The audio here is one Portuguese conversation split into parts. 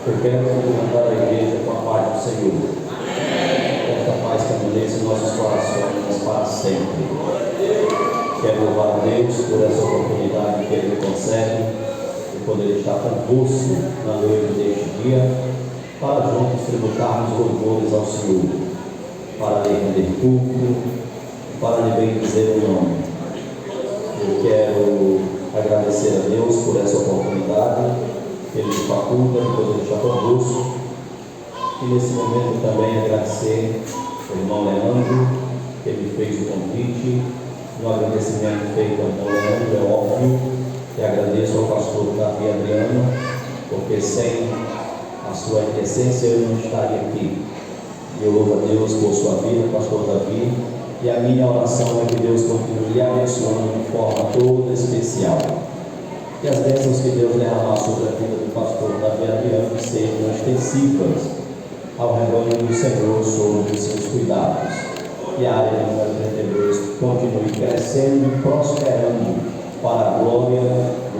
Eu quero cumprimentar a igreja com a paz do Senhor. Esta paz permanece em nossos corações para sempre. Quero louvar a Deus por essa oportunidade que Ele concede de poder estar convosco na noite deste dia, para juntos tributarmos louvores ao Senhor, para lhe render culto, para lhe bendizer o nome. Eu quero agradecer a Deus por essa oportunidade que Ele nos faculta de poder estar convosco, e nesse momento também agradecer ao irmão Leandro, que ele fez o convite. No agradecimento feito ao irmão Leandro, é óbvio que agradeço ao pastor Davi Adriano, porque sem a sua essência eu não estaria aqui. Eu louvo a Deus por sua vida, pastor Davi, e a minha oração é que Deus continue abençoando de forma toda especial. Que as bênçãos que Deus derramar sobre a vida do pastor Davi Adriano sejam extensivas ao rebanho do Senhor sobre os seus cuidados. Que a área de 32 continue crescendo e prosperando para a glória,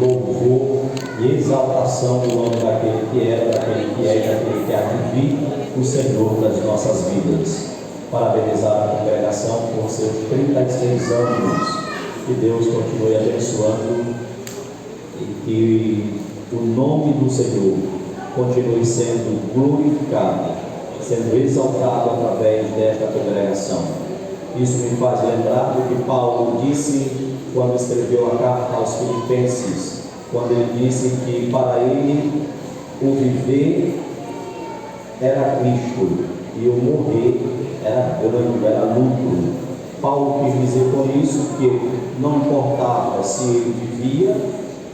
louvor e exaltação do nome daquele que era, daquele que é e daquele que há de vir, o Senhor das nossas vidas. Parabenizar a congregação por seus 36 anos. Que Deus continue abençoando e que o nome do Senhor continue sendo glorificado, sendo exaltado através desta congregação. Isso me faz lembrar do que Paulo disse quando escreveu a carta aos Filipenses, quando ele disse que para ele o viver era Cristo e o morrer era ganho, era lucro. Paulo quis dizer com isso que não importava se ele vivia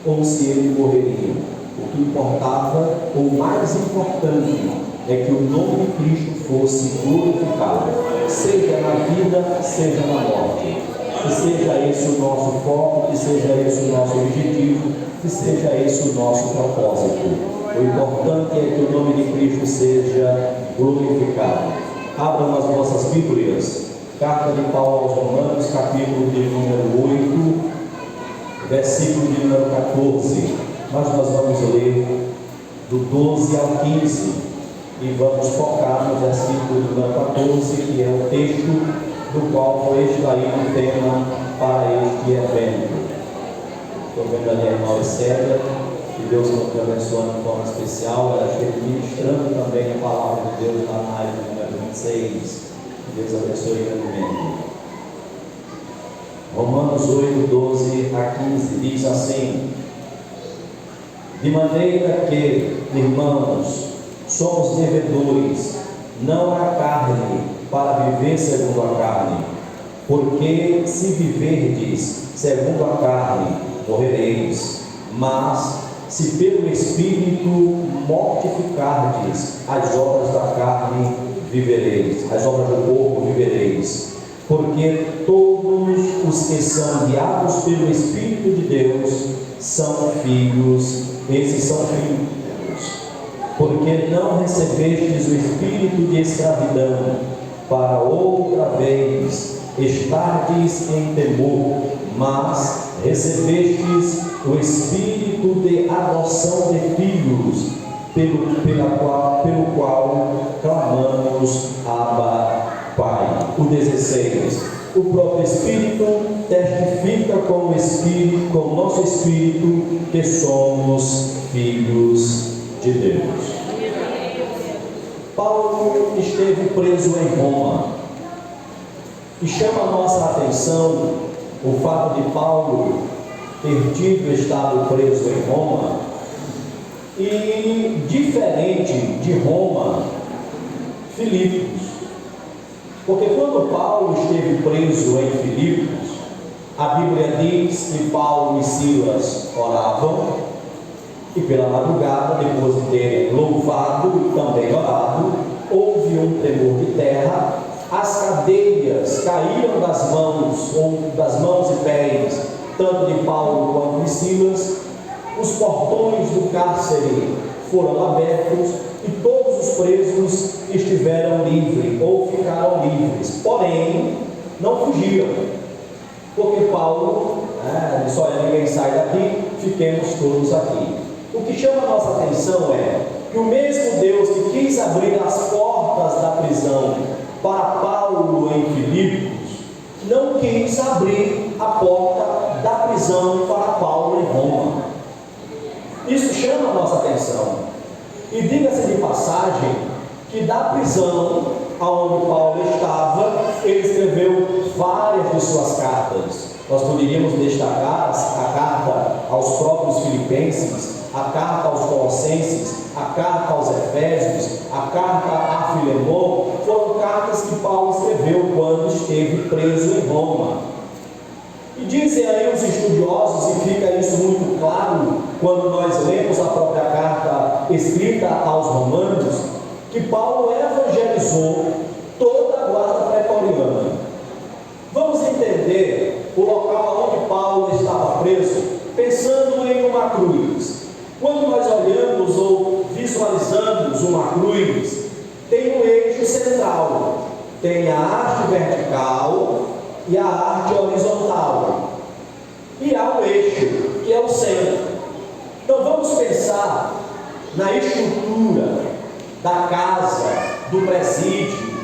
ou se ele morreria. O que importava, ou mais importante, é que o nome de Cristo fosse glorificado, seja na vida, seja na morte. Que seja esse o nosso foco, que seja esse o nosso objetivo, que seja esse o nosso propósito. O importante é que o nome de Cristo seja glorificado. Abram as vossas Bíblias, carta de Paulo aos Romanos, capítulo de número 8, versículo de número 14, mas nós vamos ler do 12 ao 15 e vamos focar no versículo de número 14, que é o texto do qual foi extraído o tema para este evento. Estou vendo ali a irmã Célia, que Deus nos abençoe de forma especial. Ela esteve ministrando também a palavra de Deus na live número 26. Que Deus abençoe grandemente. Romanos 8, 12 a 15 diz assim: de maneira que, irmãos, somos devedores, não à carne, para viver segundo a carne, porque se viverdes segundo a carne, morrereis, mas se pelo Espírito mortificardes as obras da carne, vivereis, as obras do corpo, vivereis. Porque todos os que são guiados pelo Espírito de Deus são filhos, esses são filhos de Deus. Porque não recebestes o espírito de escravidão, para outra vez estardes em temor, mas recebestes o espírito de adoção de filhos, pelo qual clamamos Abba, Pai. O 16: o próprio Espírito testifica com o Espírito, com o nosso Espírito, que somos filhos de Deus. Paulo esteve preso em Roma, e chama a nossa atenção o fato de Paulo ter tido estado preso em Roma, e diferente de Roma, Filipos. Porque quando Paulo esteve preso em Filipos, a Bíblia diz que Paulo e Silas oravam, e pela madrugada, depois de terem louvado e também orado, houve um tremor de terra, as cadeias caíram das mãos e pés, tanto de Paulo quanto de Silas, os portões do cárcere foram abertos e todos os presos estiveram livres ou ficaram livres, porém não fugiram, porque Paulo disse: olha, ninguém sai daqui, fiquemos todos aqui. O que chama a nossa atenção é que o mesmo Deus que quis abrir as portas da prisão para Paulo em Filipos, não quis abrir a porta da prisão para Paulo em Roma. Isso chama a nossa atenção. E diga-se de passagem, que da prisão aonde Paulo estava, ele escreveu várias de suas cartas. Nós poderíamos destacar a carta aos próprios Filipenses, a carta aos Colossenses, a carta aos Efésios, a carta a Filemon. Foram cartas que Paulo escreveu quando esteve preso em Roma. E dizem aí os estudiosos, e fica isso muito claro quando nós lemos a própria carta escrita aos Romanos, que Paulo evangelizou toda a guarda pretoriana. Vamos entender o local onde Paulo estava preso, pensando em uma cruz. Quando nós olhamos ou visualizamos uma cruz, tem um eixo central, tem a haste vertical e a haste horizontal, e há um eixo que é o centro. Então vamos pensar na estrutura da casa, do presídio,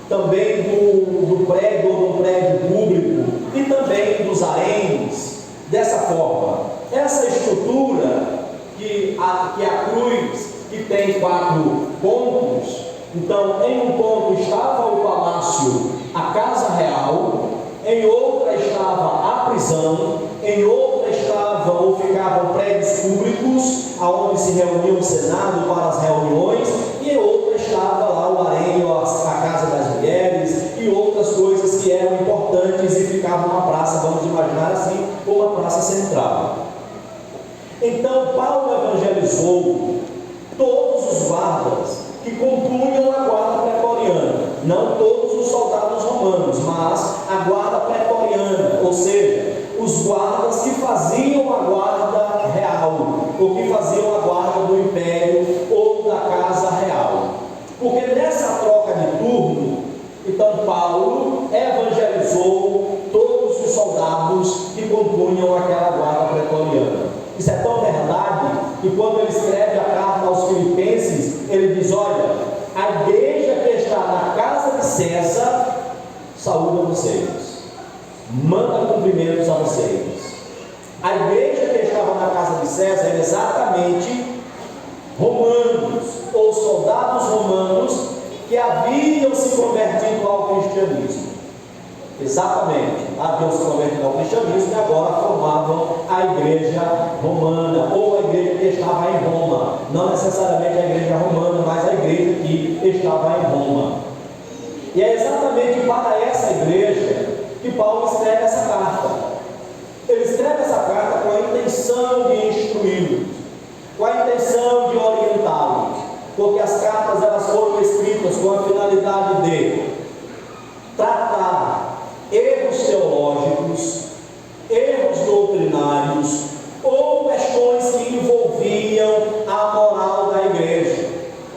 também do prédio ou do prédio público, e também dos haréns. Dessa forma, essa estrutura que a cruz, que tem 4 pontos, então em um ponto estava o palácio, a casa real, em outra estava a prisão, em outra estava ou ficavam prédios públicos, aonde se reunia o Senado para as reuniões, e em outra estava lá o harém, a casa das mulheres e outras coisas que eram importantes e ficavam na praça, vamos imaginar assim, uma praça central. Então Paulo evangelizou todos os guardas que compunham a guarda pretoriana, não todos os soldados romanos, mas a guarda pretoriana, ou seja, os guardas que faziam a guarda real, ou que faziam a guarda do império ou da casa real. Porque nessa troca de turno, então Paulo evangelizou todos os soldados que compunham aquela guarda pretoriana. Isso é tão verdade que quando ele escreve a carta aos Filipenses, ele diz: olha, a igreja que está na casa de César saúda vocês, manda cumprimentos a vocês. A igreja que estava na casa de César era exatamente romanos, ou soldados romanos que haviam se convertido ao cristianismo. Exatamente, haviam se convertido ao cristianismo e agora formavam a igreja romana, ou a igreja que estava em Roma. Não necessariamente a igreja romana, mas a igreja que estava em Roma. E é exatamente para essa igreja que Paulo escreve essa carta. Ele escreve essa carta com a intenção de instruí-los, com a intenção de orientá-los, porque as cartas elas foram escritas com a finalidade de tratar erros teológicos, erros doutrinários ou questões que envolviam a moral da igreja,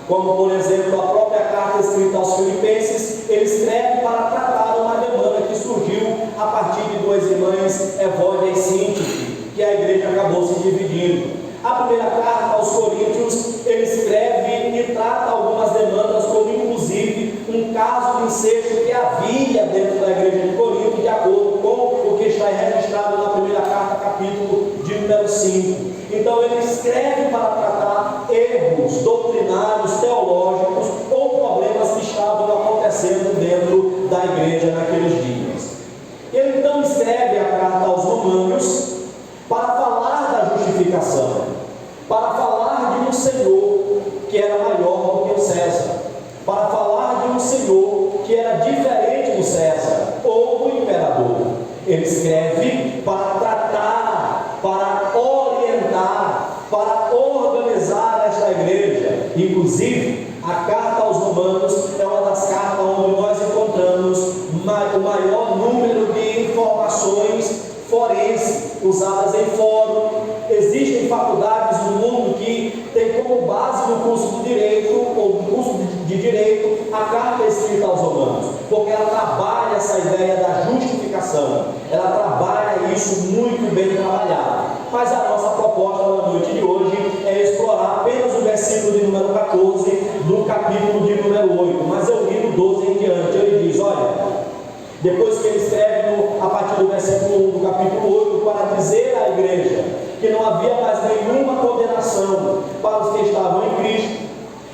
como por exemplo a própria carta escrita aos Filipenses. Ele escreve para tratar uma demanda que surgiu a partir de 2 irmãs, Evódia e Síntique, que a igreja acabou se dividindo. A primeira carta aos Coríntios, ele escreve e trata algumas demandas, como inclusive um caso de incesto que havia dentro da igreja de Corinto, de acordo com o que está registrado na primeira carta, capítulo de número 5. Então ele escreve para tratar erros doutrinários, teológicos ou problemas que estavam acontecendo dentro da igreja naqueles dias. Ele então escreve a carta aos Romanos para falar da justificação, para falar de um Senhor que era maior do que o César, para falar de um Senhor que era diferente do César ou do imperador. Ele escreve para tratar, para orientar, para organizar esta igreja. Inclusive, a carta aos Romanos é uma das cartas onde nós encontramos o maior número de informações forenses usadas em fórum. Existem faculdades no mundo que tem como base no curso do direito ou no curso de direito a carta escrita aos Romanos, porque ela trabalha essa ideia da justificação, ela trabalha isso muito bem trabalhado. Mas a nossa proposta na noite de hoje é explorar apenas o versículo de número 14 não havia mais nenhuma condenação para os que estavam em Cristo.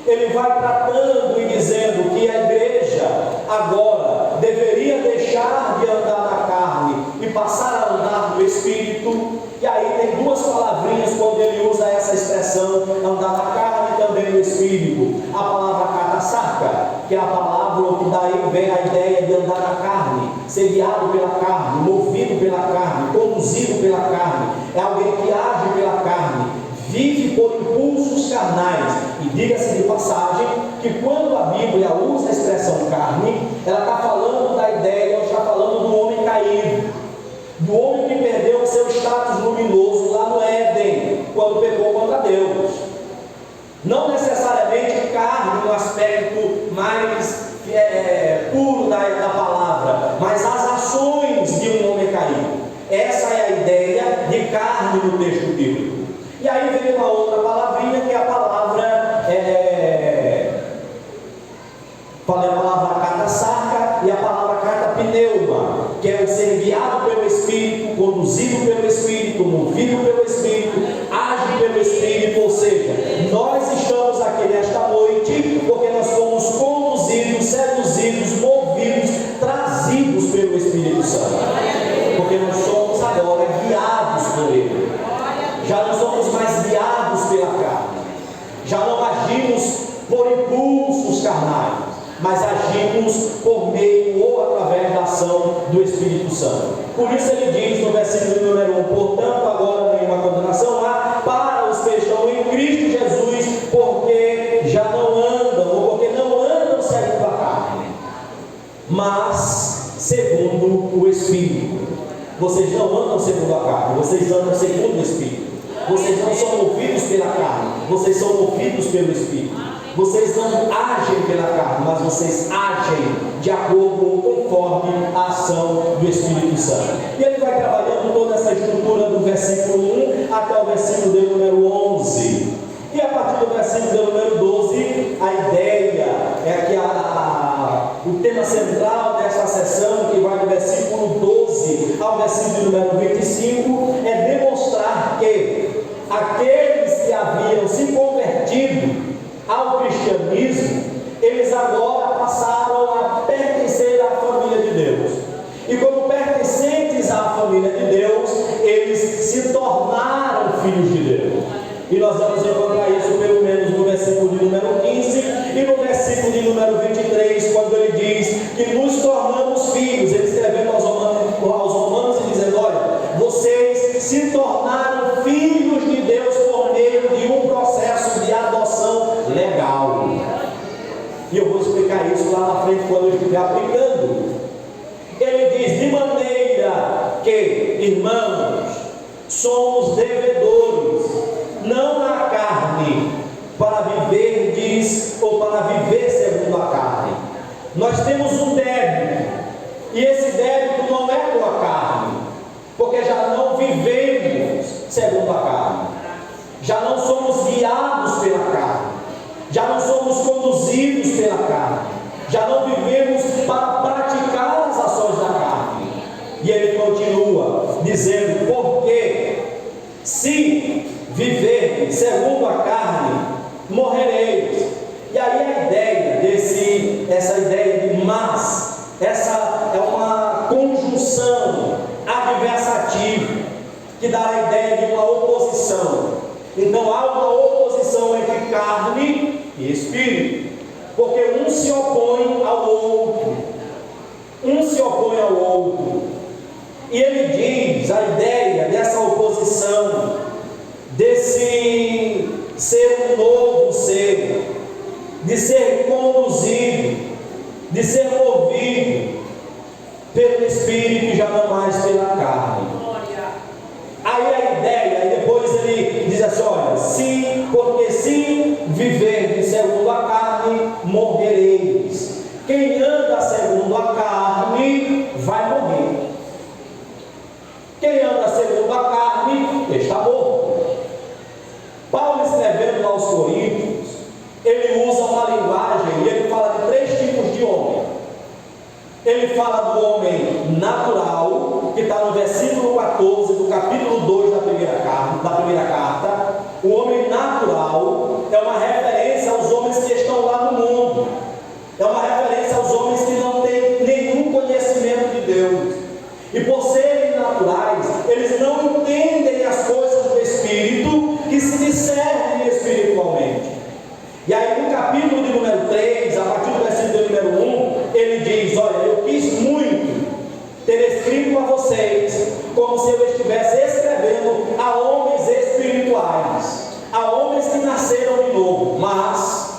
Ele vai tratando e dizendo que a igreja agora deveria deixar de andar na carne e passar a andar no Espírito. E aí tem duas palavrinhas quando ele usa essa expressão, andar na carne e também no Espírito. A palavra katasarka, que é a palavra que daí vem a ideia de andar na carne, ser guiado pela carne, movido pela carne, conduzido pela carne. É alguém que age pela carne, vive por impulsos carnais. E diga-se de passagem que quando a Bíblia usa a expressão carne, ela está falando da ideia, ela está falando do homem caído, do homem que perdeu o seu status luminoso lá no Éden, quando pecou contra Deus. Não necessariamente carne no aspecto mais puro da palavra, mas as ações de um homem caído. Essa é a ideia de carne no texto bíblico. E aí vem uma outra palavrinha que é a palavra, falei a palavra katasarka e a palavra katapneuma, que é o ser guiado pelo Espírito, conduzido pelo Espírito, movido pelo Espírito, age pelo Espírito. Ou seja, nós estamos aqui nesta noite porque nós fomos conduzidos, seduzidos, movidos, trazidos pelo Espírito Santo, porque nós somos agora guiados por Ele. Já não somos mais guiados pela carne, já não agimos por impulsos carnais, mas agimos por meio ou através da ação do Espírito Santo. Por isso ele diz no versículo número 1: portanto agora nenhuma condenação há para os que estão em Cristo Jesus, porque já não andam, ou porque não andam segundo a carne, mas segundo o Espírito. Vocês não andam segundo a carne, vocês andam segundo o Espírito. Vocês não são movidos pela carne, vocês são movidos pelo Espírito. Vocês não agem pela carne, mas vocês agem de acordo conforme a ação do Espírito Santo. E ele vai trabalhando toda essa estrutura do versículo 1 até o versículo de número 11. E a partir do versículo de número 12, a ideia é que o tema central dessa sessão, que vai do versículo 12 ao versículo número 25, é demonstrar que aqueles que haviam se convertido ao cristianismo, eles agora passaram a pertencer à família de Deus. E como pertencentes à família de Deus, eles se tornaram filhos de Deus. E nós vamos encontrar isso pelo menos no versículo de número 15 e no versículo de número 23, quando ele diz que nos tornamos filhos. Ele escrevendo aos romanos e dizendo: olha, vocês se tornaram filhos de Deus por meio de um processo de adoção legal. E eu vou explicar isso lá na frente quando eu estiver aplicando. Ele diz: de maneira que, irmãos, somos devedores, não na carne, para viverdes ou para viver segundo a carne. Nós temos um débito, e esse débito não é com a carne, porque já não vivemos segundo a carne, já não somos guiados pela carne, já não somos conduzidos pela carne, já não vivemos para praticar as ações da carne. E ele continua dizendo: porque se viver segundo a carne, morrereis. E aí a ideia essa ideia de mas, essa é uma conjunção adversativa que dá a ideia de uma oposição. Então há uma oposição entre carne e espírito, porque um se opõe ao outro, e ele diz a ideia dessa oposição, desse ser um novo ser, de ser conduzido, de ser movido pelo Espírito e já não mais pela carne. Aí a ideia, e depois ele diz assim: olha, porque se viver segundo a carne, morrereis. Quem anda segundo a carne vai morrer. Quem anda segundo a carne está morto. Paulo, escrevendo aos Coríntios, ele usa uma linguagem e ele fala de 3 tipos de homem. Ele fala do homem natural, que está no versículo 14 do capítulo 2 da da primeira carta, o homem natural é uma referência aos homens que estão lá no mundo, é uma referência aos homens que não têm nenhum conhecimento de Deus, e por serem naturais, eles não entendem as coisas do Espírito que se discernem espiritualmente. E aí no capítulo de número 3, a partir do versículo de número 1, ele diz: olha, eu quis muito ter escrito a vocês como se eu estivesse escrevendo a homens espirituais, a homens que nasceram de novo, mas,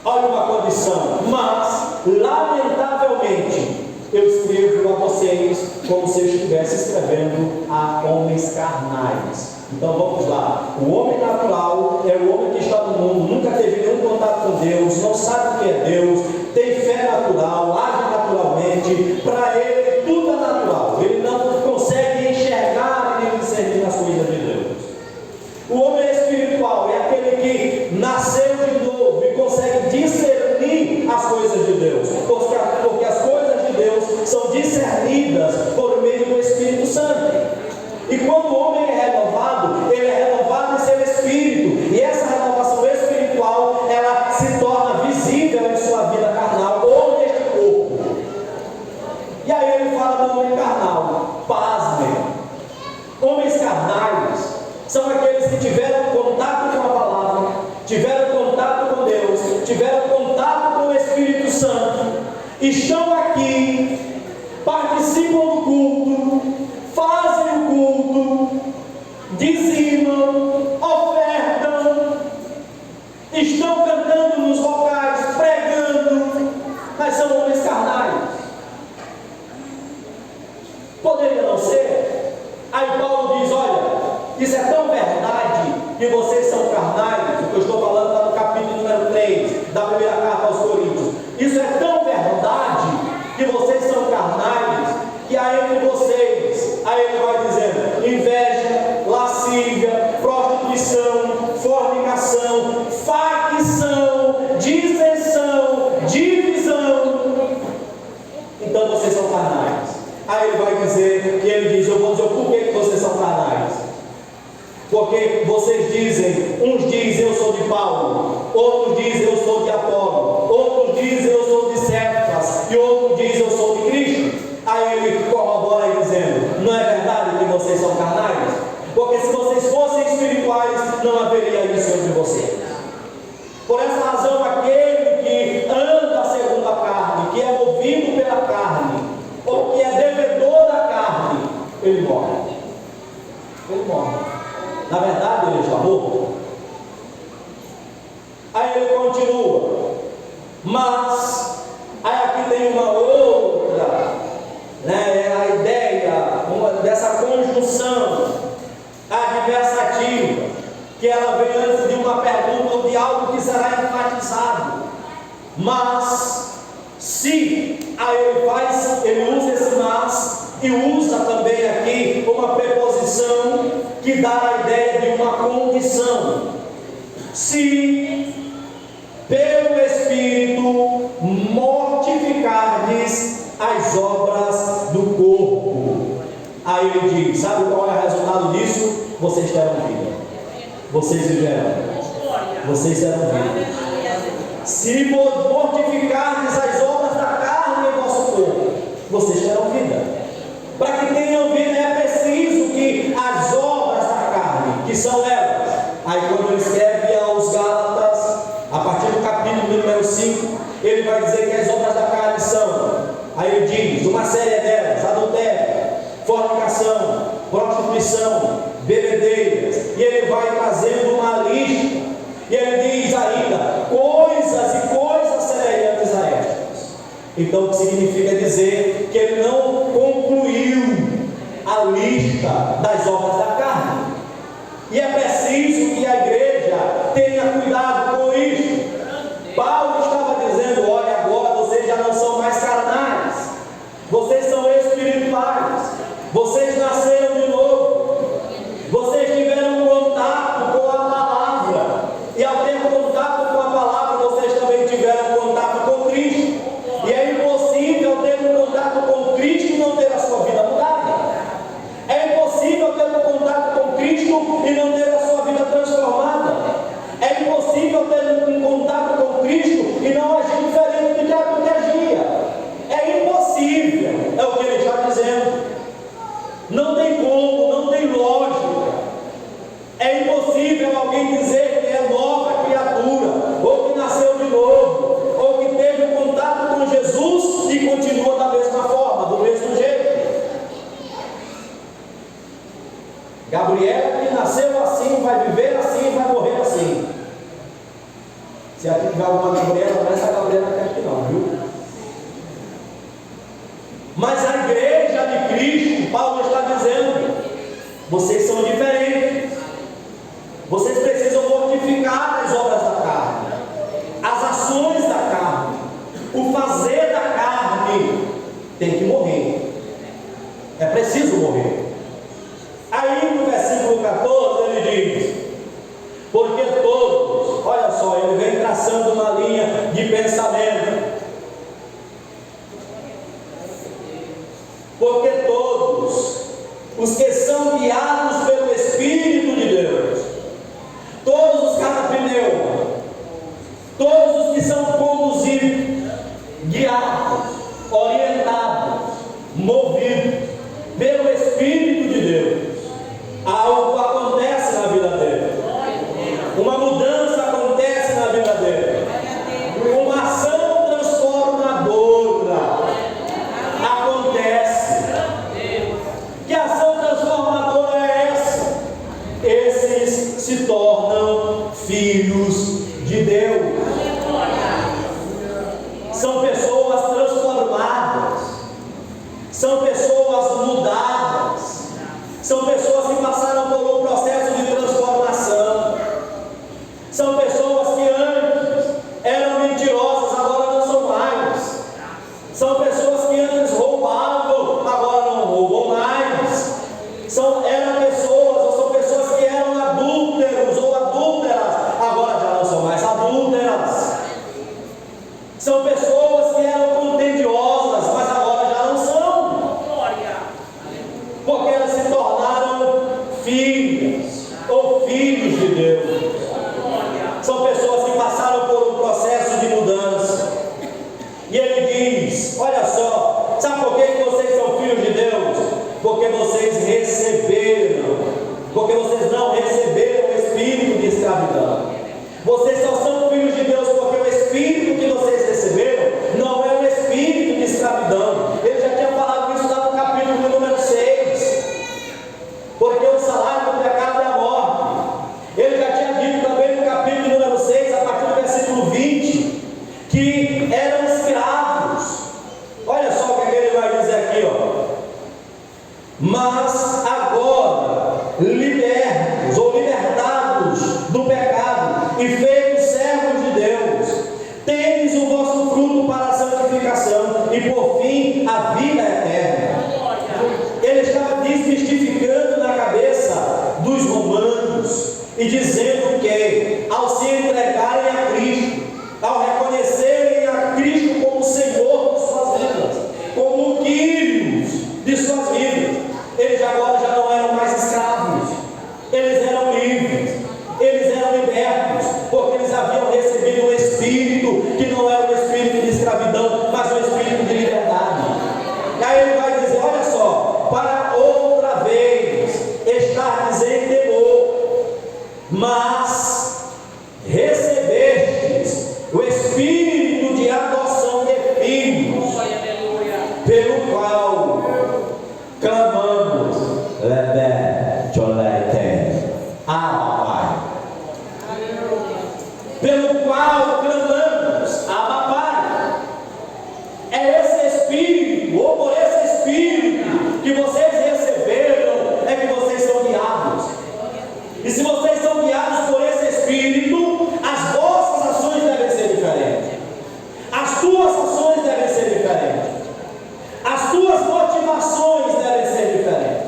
olha uma condição, mas, lamentavelmente, eu escrevo a vocês como se eu estivesse escrevendo a homens carnais. Então vamos lá, o homem natural é o homem que está no mundo, nunca teve nenhum contato com Deus, não sabe o que é Deus, tem fé natural, age naturalmente, para ele tudo é natural, ele não consegue enxergar nem discernir as coisas de Deus. O homem espiritual é aquele que nasceu de novo e consegue discernir as coisas de Deus, porque as coisas de Deus são discernidas por meio do Espírito Santo. E quando o homem é renovado, ele é renovado em seu espírito, e essa renovação espiritual, ela se torna visível em sua vida carnal ou neste corpo. E aí ele fala do homem carnal. Pasmem, homens carnais são aqueles que tiveram contato com a palavra, tiveram contato com Deus, tiveram contato com o Espírito Santo, estão aqui, participam do culto, fazem o culto, dizimam, ofertam, estão cantando nos vocais, pregando, mas são homens carnais. Poderia não ser? Aí Paulo diz: olha, isso é tão verdade que vocês são carnais, o que eu estou falando lá no capítulo número 3 da primeira carta aos Coríntios. Isso é tão verdade que vocês são carnais, que há entre vocês, aí ele vai dizendo, inveja, lascívia, prostituição, fornicação, facção, dissensão, divisão. Então vocês são carnais. Aí ele vai dizer, que ele diz: eu vou dizer por que vocês são carnais. Porque vocês dizem, uns dizem eu sou de Paulo, outros dizem eu sou de Apolo, outros dizem eu sou de Cefas, e outros dizem eu sou de Cristo. Aí ele corrobora dizendo: não é verdade que vocês são carnais? Porque se vocês fossem espirituais, não haveria isso entre vocês. Por essa razão, aquele que anda segundo a carne, que é movido pela carne, ou que é devedor da carne, ele morre. Ele morre. Na verdade, ele já morreu. Aí ele continua: mas, aí aqui tem uma outra, é a ideia dessa conjunção adversativa, que ela vem antes de uma pergunta ou de algo que será enfatizado. Mas, se, aí ele usa esse mas, e usa também aqui uma preposição que dá a ideia de uma condição. Se pelo Espírito mortificardes as obras do corpo. Aí ele diz: sabe qual é o resultado disso? Vocês terão vida, vocês viverão, vocês terão vida. Se mortificardes as obras da carne em vosso corpo, vocês terão vida. Para que tenham vida é preciso que as obras da carne, que são elas, aí quando ele escreve aos Gálatas, a partir do capítulo número 5, ele vai dizer que as obras da carne são, aí ele diz, uma série delas: adultério, fornicação, prostituição, bebedeiras, e ele vai trazendo uma lista, e ele diz ainda, coisas e coisas semelhantes a estas. Então o que significa dizer que ele não concluiu a lista das obras da carne, e é preciso que a igreja tenha cuidado com isso. Paulo estava dizendo: olha, agora vocês já não são mais carnais, vocês são espirituais, vocês nasceram de novo, vocês tiveram contato com a palavra, e ao ter contato com a palavra, vocês também tiveram contato com Cristo, e é impossível ter um contato com Cristo e não ter a sua vida mudada. É impossível ter um contato com Cristo e não ter a possível alguém dizer que é nova criatura, ou que nasceu de novo, ou que teve um contato com Jesus e continua da mesma forma, do mesmo jeito. Gabriela, que nasceu assim, vai viver assim, vai morrer assim. Se aqui tiver alguma Gabriela, não é essa Gabriela aqui não, viu? Mas a igreja de Cristo, Paulo está dizendo, vocês são diferentes. Vocês precisam mortificar as obras da carne, as ações da carne, o fazer da carne tem que morrer. É preciso morrer. Aí no versículo 14 ele diz: porque todos, olha só, ele vem traçando uma linha de pensamento. Porque todos os que são guiados pelo Espírito de Deus, todos os carapneus, todos os que são conduzidos, guiados, orientados, movidos pelo Espírito de Deus, algo acontece na vida dele, uma mudança acontece na vida dele, uma ação transformadora acontece. Que ação transformadora é essa? Esses se tornam filhos de Deus. São pessoas transformadas, são pessoas mudadas, são pessoas que passaram por um processo de transformação, são pessoas que antes eram mentirosas, agora não são mais, são pessoas que antes roubavam, agora não roubam mais, eram pessoas, ou são pessoas que eram adúlteros ou adúlteras, agora já não são mais adúlteras, são pessoas que eram contendiosas, mas agora já não são, porque elas se tornaram filhas ou filhos de Deus. São pessoas que passaram por um processo de mudança. E ele diz: olha só, sabe por que vocês são filhos de Deus? Porque vocês receberam, porque vocês não receberam o espírito de escravidão. Vocês só são filhos de Deus porque o espírito que vocês receberam não é o espírito de escravidão. Ele já tinha falado isso lá no capítulo número 6. Porque o salário do pecado é a morte. Ele já tinha dito também no capítulo número 6, a partir do versículo 20, que eram escravos. Olha só o que ele vai dizer aqui, ó. Mas agora, libertos ou libertados do pecado e feitos servos de Deus, tendes o vosso fruto para a santificação e por fim a vida eterna. Ele estava desmistificando na cabeça dos romanos e dizendo que ao se entregarem a Cristo, ao reconhecerem a Cristo como Senhor de suas vidas, como o Quírios de suas vidas, eles agora já não eram mais escravos, eles eram livres, eles eram libertos, porque eles haviam recebido um espírito que não era um espírito de escravidão, mas um espírito de liberdade. E aí ele vai dizer: olha só, para outra vez estardes em temor, mas recebestes o espírito de adoção de filhos, pelo qual clamamos, Lebe, Cholete, Abba Pai. Pelo qual clamamos, Abba Pai. É esse espírito, ou por esse espírito que vocês receberam, é que vocês são guiados. E se vocês são guiados por esse espírito, as vossas ações devem ser diferentes, as tuas ações devem ser diferentes, as tuas motivações devem ser diferentes.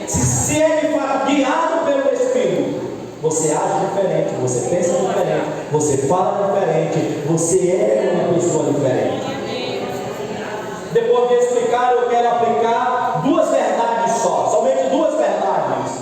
Se é guiado pelo Espírito, você age diferente, você pensa diferente, você fala diferente, você é uma pessoa diferente. Depois de explicar, eu quero aplicar duas verdades só, somente duas verdades.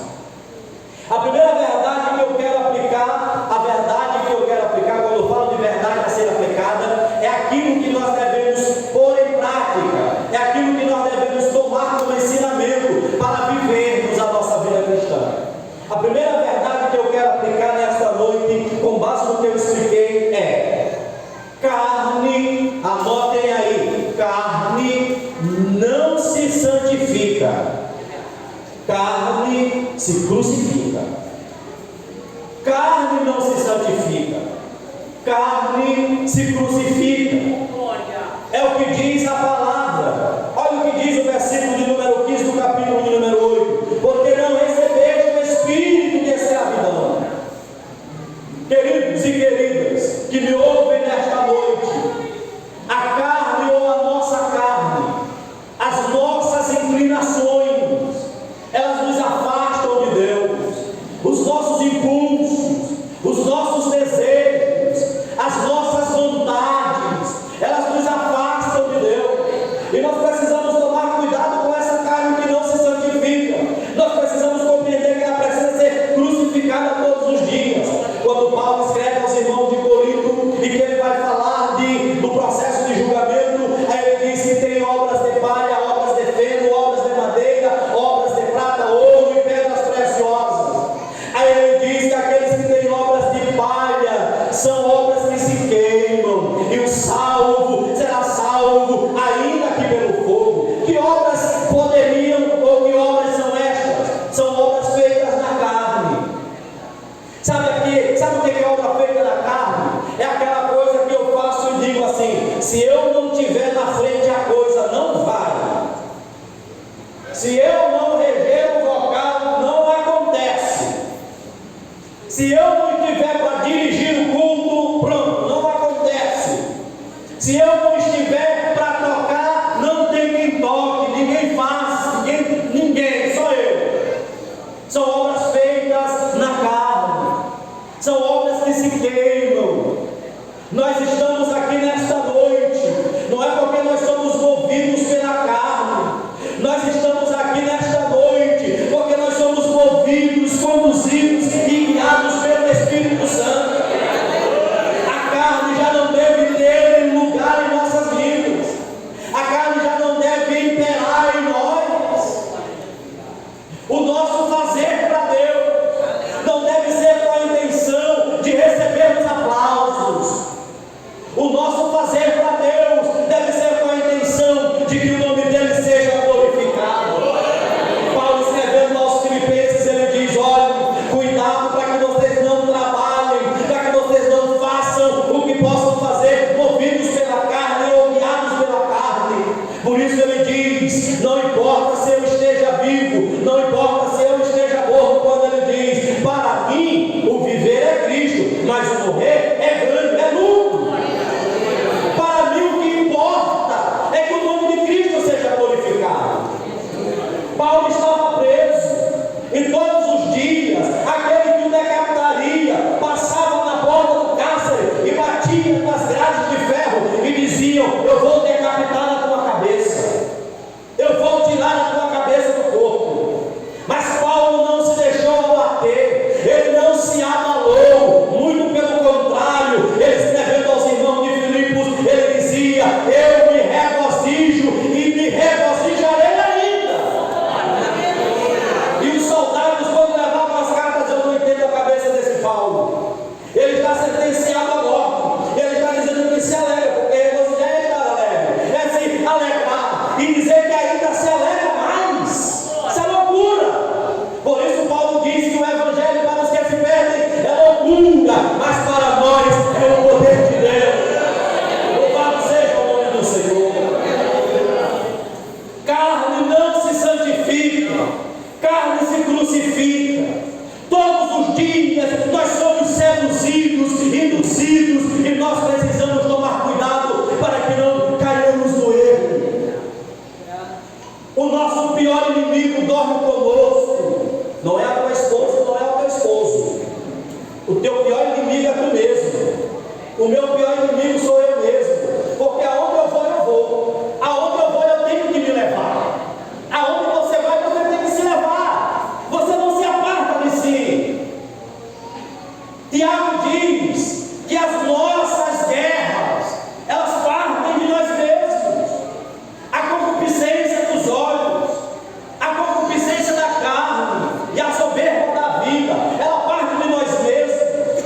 A primeira verdade que eu quero aplicar, a verdade que eu quero aplicar, quando eu falo de verdade a ser aplicada, é aquilo que nós devemos pôr em prática, é aquilo que nós devemos tomar como ensinamento para vivermos a nossa vida cristã. A primeira verdade que eu quero aplicar com base no que eu expliquei, é: carne, anotem aí, carne não se santifica, carne se crucifica. Carne não se santifica, carne se crucifica. É o que diz a palavra. Olha o que diz o versículo de número 15 do capítulo de número 8: porque não recebeis o espírito de escravidão. Queridos e queridas que me ouvem nesta noite, a carne ou a nossa carne, as nossas inclinações, elas nos afastam de Deus. Os nossos impulsos, os nossos desejos, as nossas vontades, elas nos afastam de Deus. E nós precisamos tomar cuidado com essa carne que não se santifica. Nós precisamos compreender que ela precisa ser crucificada todos os dias. Quando Paulo escreve aos irmãos de Corinto e que ele vai falar do processo de julgamento, aí ele diz que tem obras de palha, obras de feno, obras de madeira, obras de prata, ouro e pedras preciosas. Aí ele diz que aqueles que têm obras de palha são obras que se queimam, e o salvo será salvo ainda que pelo fogo. Que obras poderiam, ou que obras são estas? São obras feitas na carne. Sabe o que é obra feita na carne? É aquela coisa que eu faço e digo assim: se eu não tiver na frente a coisa, não vai. Se eu não reger o vocal, não acontece. Se eu não estiver para dirigir o culto, pronto, não acontece. Se eu não estiver para tocar, não tem quem toque, ninguém faz, ninguém, só eu. São obras feitas na carne, são obras que se queimam. Nós estamos aqui nesta noite, não é porque nós somos movidos pela carne, nós estamos aqui nesta noite porque nós somos movidos, conduzidos e guiados pelo Espírito Santo. A carne já não deve ter lugar em nossas vidas, a carne já não deve imperar em nós. O nosso fazer para Deus não deve ser com a intenção de recebermos aplausos. O nosso fazer para Deus deve ser com a intenção de que o nome dele seja glorificado. Paulo, escrevendo aos Filipenses, ele diz: olha, cuidado para que vocês não trabalhem, para que vocês não façam o que possam fazer movidos pela carne ou guiados pela carne. Por isso ele diz: não importa se eu esteja vivo, não importa se eu esteja morto. Quando ele diz: para mim o viver é Cristo, mas o morrer é grande, é lucro. Para mim o que importa é que o nome de Cristo seja glorificado. Paulo estava preso e todos os dias aquele que o decapitaria passava na porta do cárcere e batia nas grades de ferro e diziam: eu vou decapitar a tua cabeça, eu vou tirar a tua cabeça do corpo. Mas Paulo não se deixou abater, ele não se abalou, muito pelo contrário. Ele, escrevendo aos irmãos de Filipos, ele dizia: eu me regozijo e me regozijarei ainda. E os soldados, quando levavam as cartas, eu não entendo a cabeça desse Paulo. Ele está sentenciado à morte, ele está dizendo que se alegra, porque regozijar é estar alegre, é se alegrar e dizer que ainda se alegra mais. Isso é loucura. Por isso Paulo diz que o evangelho para os que se perdem é loucura, mas para nós é o poder de Deus. Louvado seja o nome do Senhor. Carne não se santifica, carne se crucifica. Todos os dias nós somos seduzidos, induzidos, e nós precisamos tomar cuidado para que não caiamos no erro. O nosso pior inimigo dorme conosco. Não é a tua esposa, não é o teu esposo. O teu pior inimigo é tu mesmo. O meu pior inimigo sou eu mesmo. Porque aonde eu vou, eu vou. Aonde eu vou, eu tenho que me levar. Aonde você vai, você tem que se levar. Você não se aparta de si. Tiago diz que as nossas guerras, elas partem de nós mesmos. A concupiscência dos olhos, a concupiscência da carne e a soberba da vida, ela parte de nós mesmos.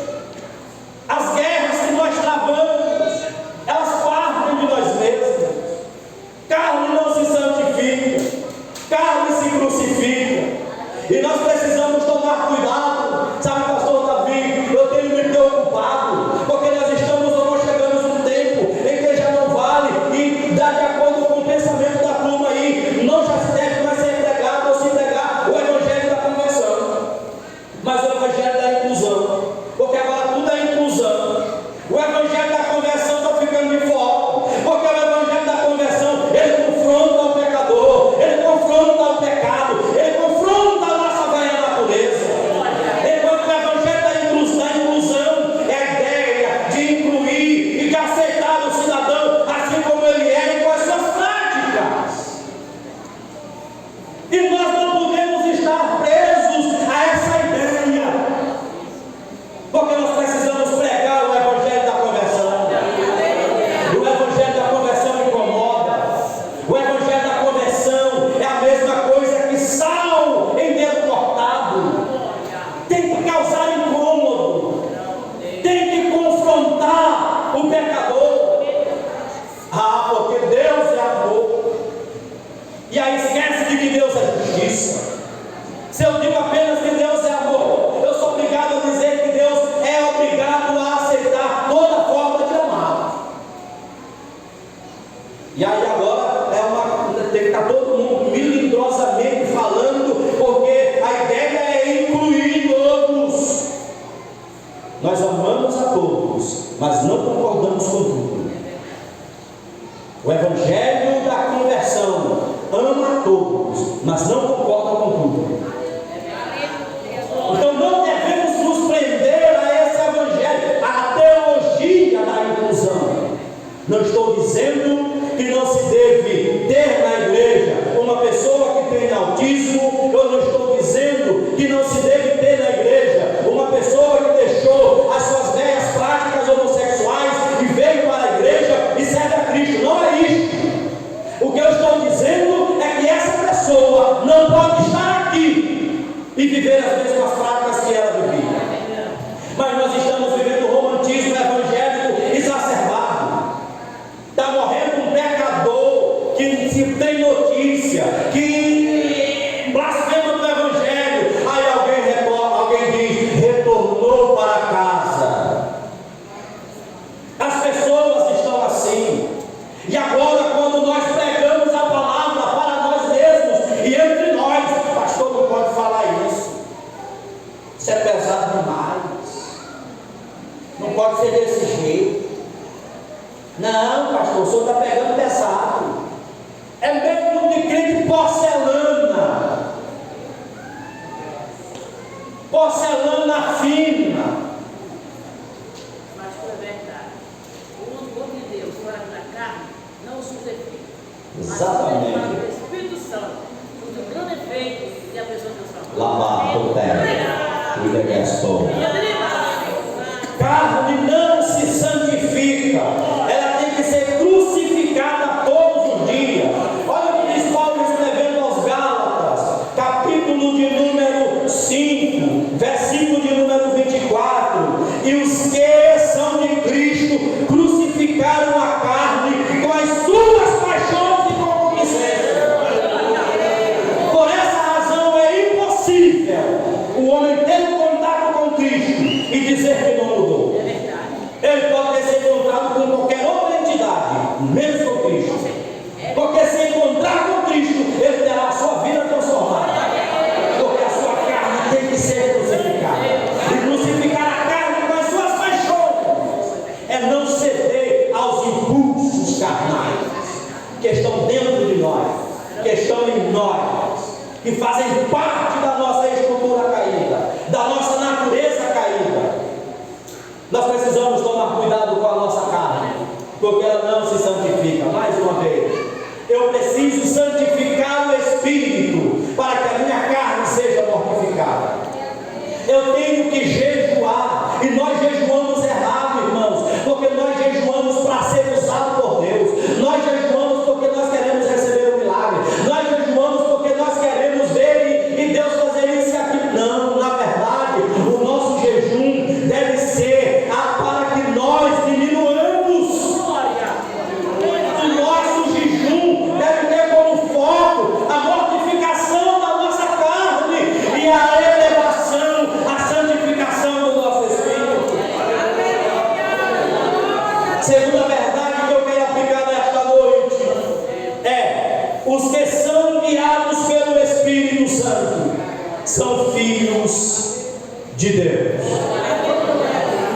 Porque nós precisamos pregar o evangelho da conversão. O evangelho da conversão incomoda. O evangelho da conversão é a mesma coisa que sal em dedo cortado. Tem que causar incômodo. Tem que confrontar o pecador. Ah, porque Deus é amor. E aí esquece de que Deus é justiça. Se eu digo apenas que Deus é amor, eu sou obrigado a dizer que Deus é obrigado a aceitar toda forma de amar. E aí agora tem que estar todo mundo melindrosamente falando, porque a ideia é incluir todos. Nós amamos a todos, mas não concordamos com tudo. O evangelho da conversão ama a todos, mas não concorda com tudo. Então não devemos nos prender a esse evangelho, a teologia da inclusão. Não estou dizendo que não se deve ter na igreja uma pessoa que tem autismo. Eu não estou dizendo que não se deve ter na igreja uma pessoa que deixou as suas velhas práticas homossexuais e veio para a igreja e serve a Cristo. Não é isso. O que eu estou dizendo é que essa pessoa não pode estar aqui e viver as mesmas práticas que ela vivia. Mas nós estamos vivendo o romantismo evangélico exacerbado. Está morrendo um pecador que se tem notícia, que blasfema do evangelho. Aí alguém diz, retornou para casa. As pessoas estão assim. E agora, quando nós pregamos a palavra para nós mesmos e entre nós, o pastor não pode falar isso. Isso é pesado demais. Não pode ser desse jeito. Não, pastor, o senhor está pegando pesado. É mesmo de crente porcelana. Porcelana fina. Pastor, é verdade. O amor de Deus fora da carne não o justifica. Exatamente. Mas o Espírito Santo, o grande efeito de a pessoa transformada. Lavar o terra. Cuida que estou. Carne não se santifica. Ela tem que ser crucificada todos os dias. Olha o que diz Paulo escrevendo aos Gálatas, capítulo de número 5, versículo de número 24. E os que são de Cristo crucificaram a carne com as suas paixões e concupiscências. Por essa razão é impossível o homem ter um contato com Cristo e dizer que não mudou. Ele pode ter se encontrado com qualquer outra entidade, menos com Cristo. Porque se encontrar com Cristo, ele terá a sua vida transformada. Porque a sua carne tem que ser crucificada. E crucificar a carne com as suas paixões é não ceder aos impulsos carnais que estão dentro de nós, que estão em nós, que fazem parte da nossa estrutura caída, da nossa natureza caída. Nós precisamos tomar cuidado com a nossa carne, porque ela não se santifica. Mais uma vez, eu preciso santificar o Espírito para que a minha carne seja mortificada. Eu tenho que jejuar, e nós jejuamos errado, irmãos, porque nós jejuamos para ser usado por Deus. Nós jejuamos porque nós queremos receber o milagre. Nós jejuamos porque nós queremos ver e Deus fazer isso e aquilo. Não, na verdade, o nosso jejum deve ser para que nós diminuamos. O nosso jejum deve ter como foco a mortificação da nossa carne e a elevação, a santificação do nosso espírito. Segunda verdade que eu quero aplicar nesta noite é: os que são guiados pelo Espírito Santo são filhos de Deus.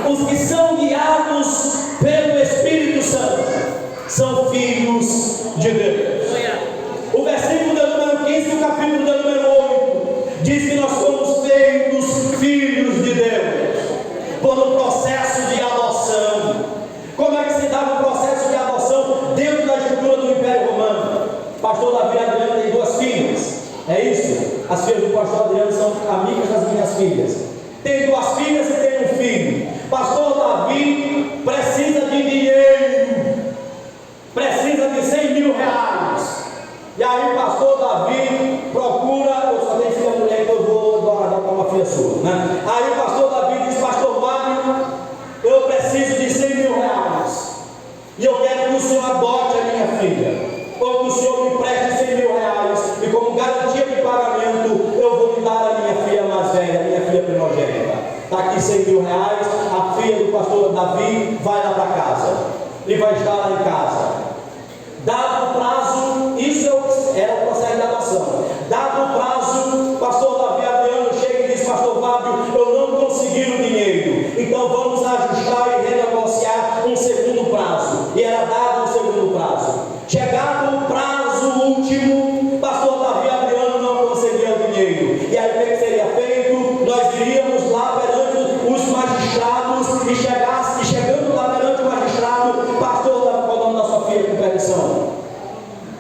Os que são guiados pelo Espírito Santo são filhos de Deus. O versículo de número 15 do capítulo de número 8 diz que nós fomos feitos filhos de Deus por um processo de adoção. Como é que se dá um processo de adoção dentro da estrutura do Império Romano? Pastor Davi Adriano tem 2 filhas, é isso? As filhas do pastor Adriano são amigas das minhas filhas. Tem 2 filhas e tem um filho. R$15.000, a filha do pastor Davi vai lá para casa e vai estar lá em casa. Dado o prazo, isso era o processo de adoção. Dado o prazo, o pastor Davi Adriano chega e diz: pastor Fábio, eu não consegui o dinheiro, então vamos ajustar e renegociar um segundo prazo. E era dado um segundo prazo. Chegado o prazo último, pastor Davi Adriano não conseguia o dinheiro. E aí o que seria feito? Nós iríamos lá perante os magistrados e chegando lá perante o magistrado, pastor Davi, qual o nome da sua filha com permissão?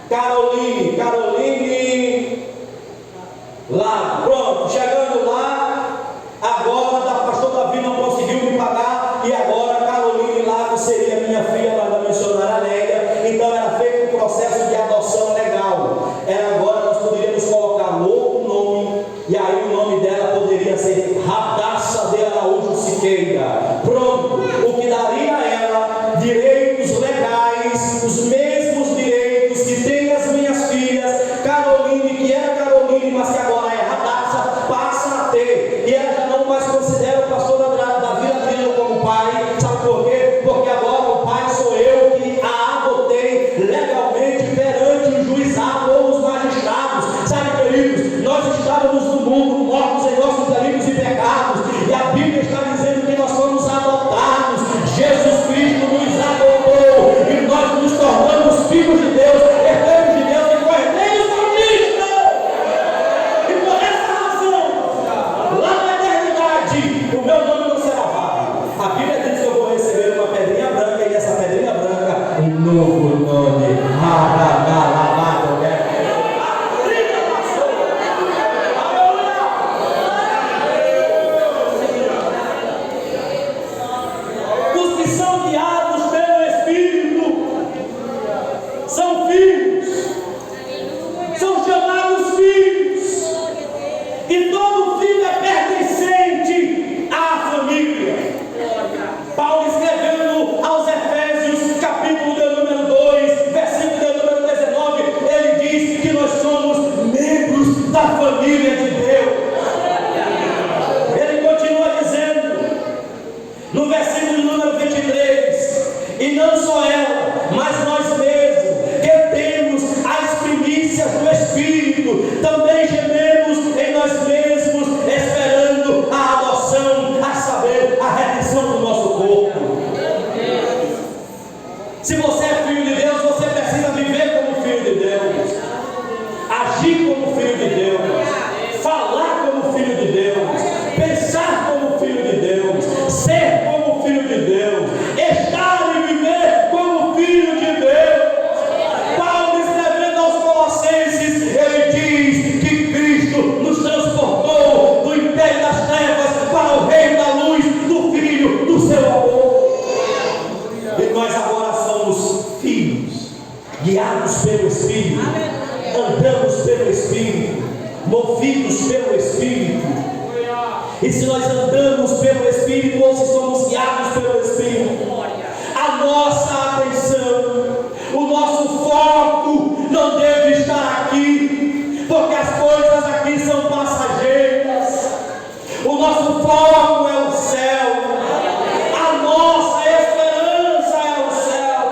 Caroline, lá, pronto, chegando lá, agora o pastor Davi não conseguiu me pagar, e agora Caroline Lago seria minha filha para a missionária Lélia. Então era feito um processo de adoção legal. Agora nós poderíamos colocar outro nome, e aí o nome dela poderia ser Radassa de Araújo Siqueira. Pronto, o que daria a ela direitos legais, os mesmos direitos que tem as minhas filhas. Caroline, que era Caroline, mas que agora é Radassa, passa a ter, e ela já não mais considera o pastor Davi Adriano como pai. Sabe por quê? Porque agora o pai sou eu que a adotei legalmente perante o juizado ou os magistrados. Sabe, queridos, nós estávamos no mundo mortos em nossos delitos e pecados, e a Bíblia está dizendo que nós fomos adotados. Jesus Cristo nos adotou e nós nos tornamos filhos de Deus, herdeiros de Deus e co-herdeiros com Cristo. E por essa razão, lá na eternidade, o meu nome não será vago. A Bíblia diz que eu vou receber uma pedrinha branca, e essa pedrinha branca, um novo nome. Os que são guiados pelo Espírito são filhos, são chamados filhos, e todo filho é pertencente à família. Paulo, escrevendo aos Efésios, capítulo de número 2, versículo de número 19, ele diz que nós somos membros da família de Deus. Ele continua dizendo, no versículo de número 23, e não só ela, mas nós mesmos, que temos as primícias do Espírito, também gememos em nós mesmos, esperando a adoção, a saber, a redenção do nosso corpo. Se você é filho de Deus, você precisa viver como filho de Deus, agir como filho de Deus, falar como filho de Deus, pensar como filho de Deus, ser como filho de Deus, estar e viver como filho de Deus. Paulo, escrevendo aos Colossenses, ele diz que Cristo nos transportou do império das trevas para o reino da luz do Filho do seu amor. E nós agora somos filhos, guiados pelo Espírito, andamos pelo Espírito, movidos pelo Espírito. E se nós andamos pelo Espírito, ou se somos guiados pelo Espírito, a nossa atenção, o nosso foco não deve estar aqui, porque as coisas aqui são passageiras. O nosso foco é o céu, a nossa esperança é o céu.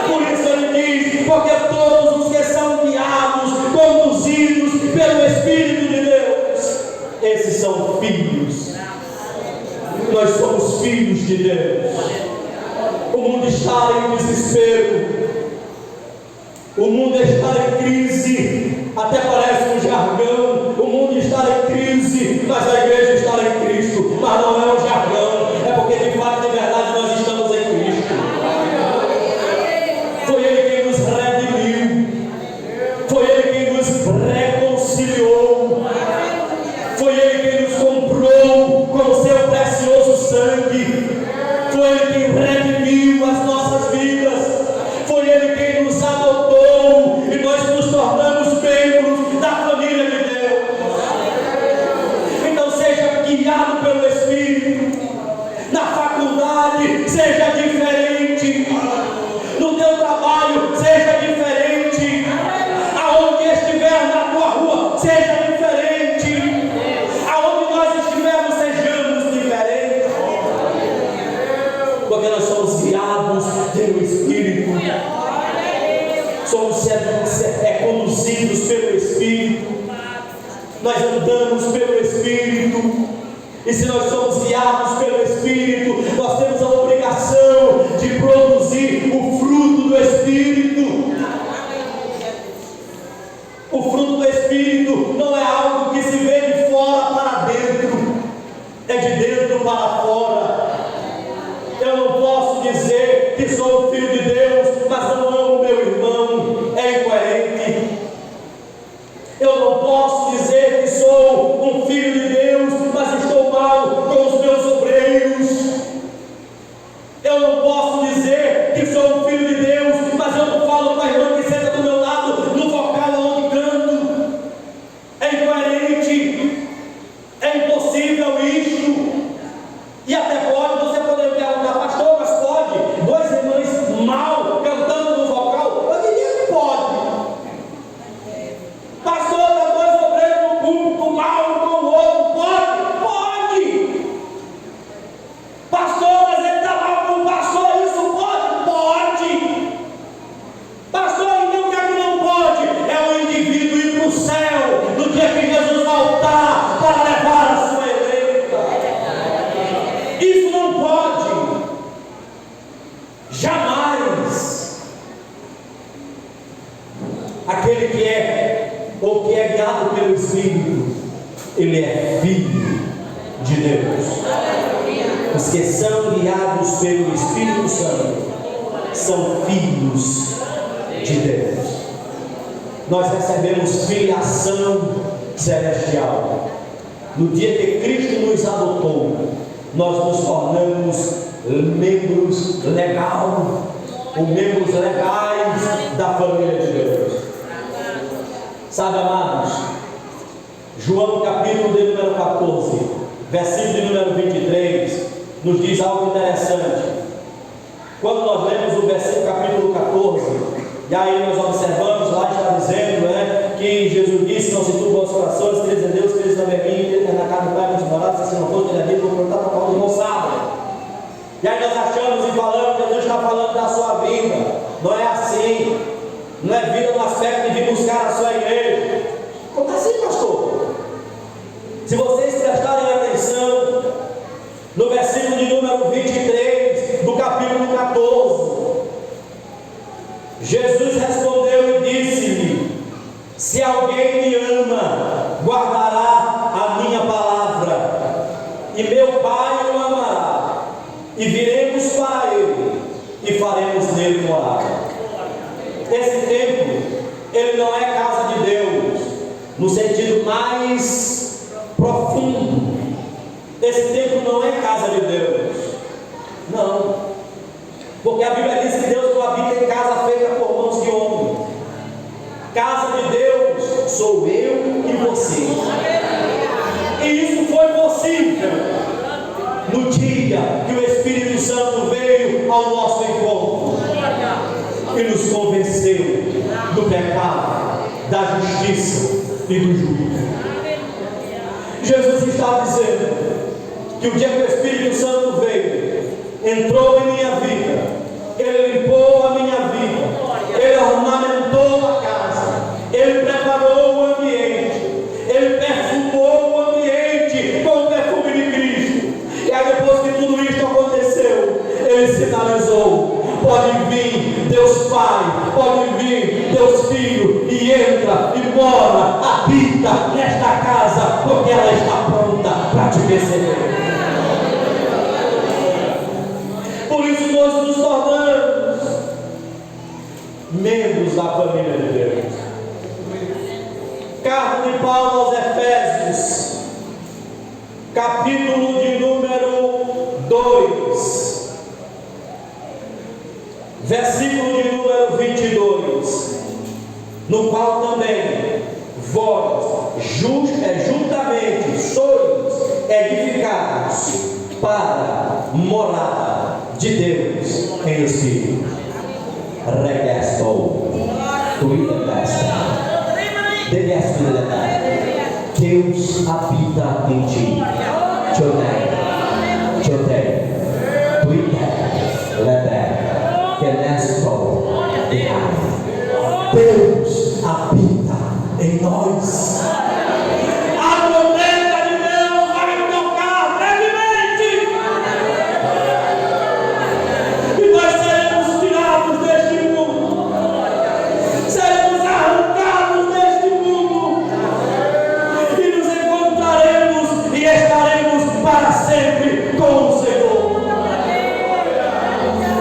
Por isso ele diz, porque todos os que são guiados, conduzidos pelo Espírito de Deus, esses são filhos. Nós somos filhos de Deus. O mundo está em desespero, o mundo está em crise, até parece um jargão. O mundo está em crise, mas a igreja está em Cristo. Mas não é um jargão, é porque de fato, de verdade, nós estamos em Cristo. Foi Ele quem nos redimiu, foi Ele quem nos reconciliou, foi Ele quem nos comprou com o seu precioso sangue, foi Ele quem redimiu as nossas vidas, foi Ele quem nos adotou e nós nos tornamos membros da família de Deus. Então seja guiado pelo Espírito, na faculdade seja diferente, no teu trabalho seja diferente, aonde estiver na tua rua seja diferente, aonde nós estivermos sejamos diferentes. porque nós somos guiados pelo Espírito, somos conduzidos pelo Espírito, nós andamos pelo Espírito, e se nós somos guiados pelo Espírito, nós temos a obrigação de produzir o fruto do Espírito. O fruto do Espírito não é algo que se vê de fora para dentro, é de dentro para fora. Eu não posso dizer que sou filho de Deus, mas não amo meu irmão, é incoerente. Eu não posso dizer que sou um filho de Deus, mas estou mal com os meus obreiros. Eu não posso dizer que sou um filho de Deus, mas eu não falo com a irmã que senta do meu lado no vocal onde canto. É incoerente, é impossível isto. E até pode, você poder me perguntar, pastor, mas pode? Dois irmãos mal cantando no vocal? Eu diria que pode. Pastor, dois obreiros no culto, mal com o outro, pode? Pode. Pastor, mas ele está mal com o pastor, isso pode? Pode. Pastor, então o que é que não pode? É o indivíduo ir para o céu no dia que Jesus voltar para levar a sua eleita. Isso não pode. Jamais. Aquele que é ou que é guiado pelo Espírito, ele é filho de Deus. Os que são guiados pelo Espírito Santo são filhos de Deus. Nós recebemos filiação celestial. No dia que Cristo nos adotou, nós nos tornamos membros legais da família de Deus. Sabe, amados, João capítulo de número 14, versículo de número 23, nos diz algo interessante. Quando nós lemos o versículo capítulo 14, e aí nós observamos, lá está dizendo, que Jesus disse: não se turbem os corações, credes em Deus, credes também em mim, credes na casa do Pai, muitos morados, se não fosse, ele é dito, vou perguntar para Paulo, não sabe. E aí nós achamos e falamos que Jesus está falando da sua vida. Não é assim. Não é vida no aspecto de vir buscar a sua igreja. Como assim, pastor? Se vocês prestarem atenção no versículo de número 23 do capítulo 14, Jesus respondeu e disse-lhe: se alguém me ama, guardará a minha palavra, e meu Pai o amará, e viremos para ele e faremos nele morada. Esse templo, ele não é casa de Deus no sentido mais profundo. Esse templo não é casa de Deus, não, porque a Bíblia diz que Deus não habita em casa feita por mãos de homem. Casa de Deus sou eu e você, e isso foi possível no dia que o Espírito Santo veio ao nosso encontro e nos convenceu do pecado, da justiça e do juízo. Jesus está dizendo que o dia que o Espírito Santo veio, entrou em minha vida, ele limpou a minha vida, ele ornamentou a casa, ele preparou o ambiente, ele perfumou o ambiente com o perfume de Cristo. E aí, depois que tudo isso aconteceu, ele sinalizou: pode vir Deus Pai, pode vir Deus Filho, e entra e mora, habita nesta casa, porque ela está pronta para te receber. Por isso nós nos tornamos membros da família de Deus. Carta de Paulo aos Efésios, capítulo de número 2, versículo de número 22, no qual também vós juntamente sois edificados para morada de Deus em Espírito. Regestou, tu Deus habita em ti. Tchotei, Deus habita em nós. A trombeta de Deus vai tocar brevemente. E nós seremos tirados deste mundo. Seremos arrancados deste mundo. E nos encontraremos e estaremos para sempre com o Senhor.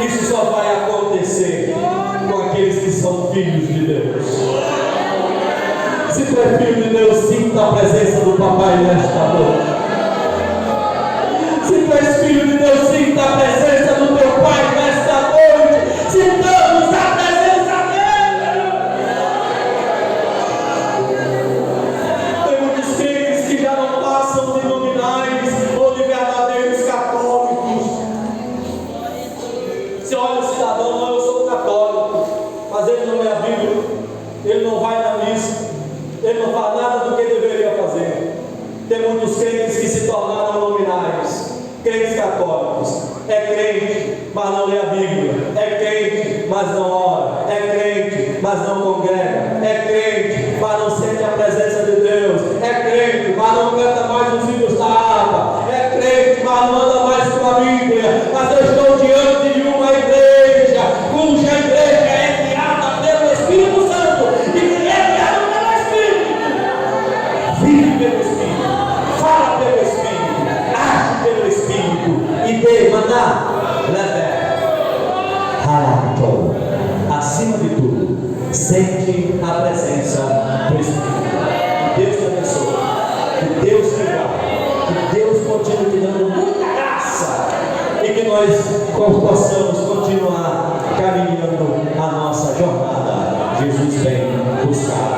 Isso só vai acontecer com aqueles que são filhos de Deus. Se tu é filho de Deus, sinta a presença do Papai nesta noite. Se tu és filho de Deus, sinta a presença do teu Pai nesta noite. Sintamos a presença dele. Tem muitos crentes que já não passam de nominais ou de verdadeiros católicos. Se olha o cidadão, não, eu sou católico, mas ele não lê a Bíblia, ele não vai na missa, ele não faz nada do que deveria fazer. Tem muitos crentes que se tornaram nominais, crentes católicos. É crente, mas não lê a Bíblia. É crente, mas não ora. É crente, mas não congrega. É crente, mas não sente a presença de Deus. É crente, mas não canta mais os hinos da harpa. É crente, mas não anda mais com a Bíblia. Mas eu estou diante de uma igreja, cuja igreja é guiada pelo Espírito Santo. E quem é guiado pelo Espírito vive pelo Espírito, fala pelo Espírito, age pelo Espírito. E demanda halato. Acima de tudo, sente a presença do Espírito. Que Deus te abençoe, que Deus te guarde, que Deus continue te dando muita graça e que nós possamos continuar caminhando a nossa jornada. Jesus vem buscar